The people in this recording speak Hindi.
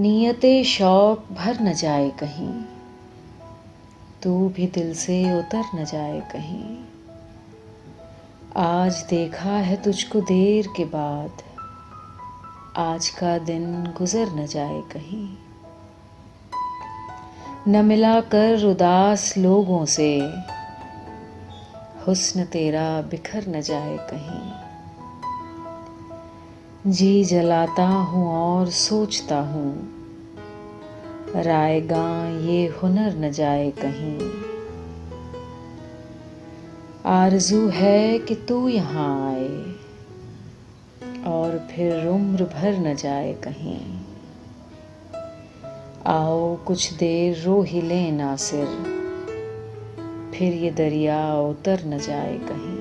नियते शौक भर न जाए कहीं, तू भी दिल से उतर न जाए कहीं। आज देखा है तुझको देर के बाद, आज का दिन गुजर न जाए कहीं। न मिला कर उदास लोगों से, हुस्न तेरा बिखर न जाए कहीं। जी जलाता हूँ और सोचता हूँ, रायगां ये हुनर न जाए कहीं। आरज़ू है कि तू यहाँ आए, और फिर उम्र भर न जाए कहीं। आओ कुछ देर रो ही लें नासिर, फिर ये दरिया उतर न जाए कहीं।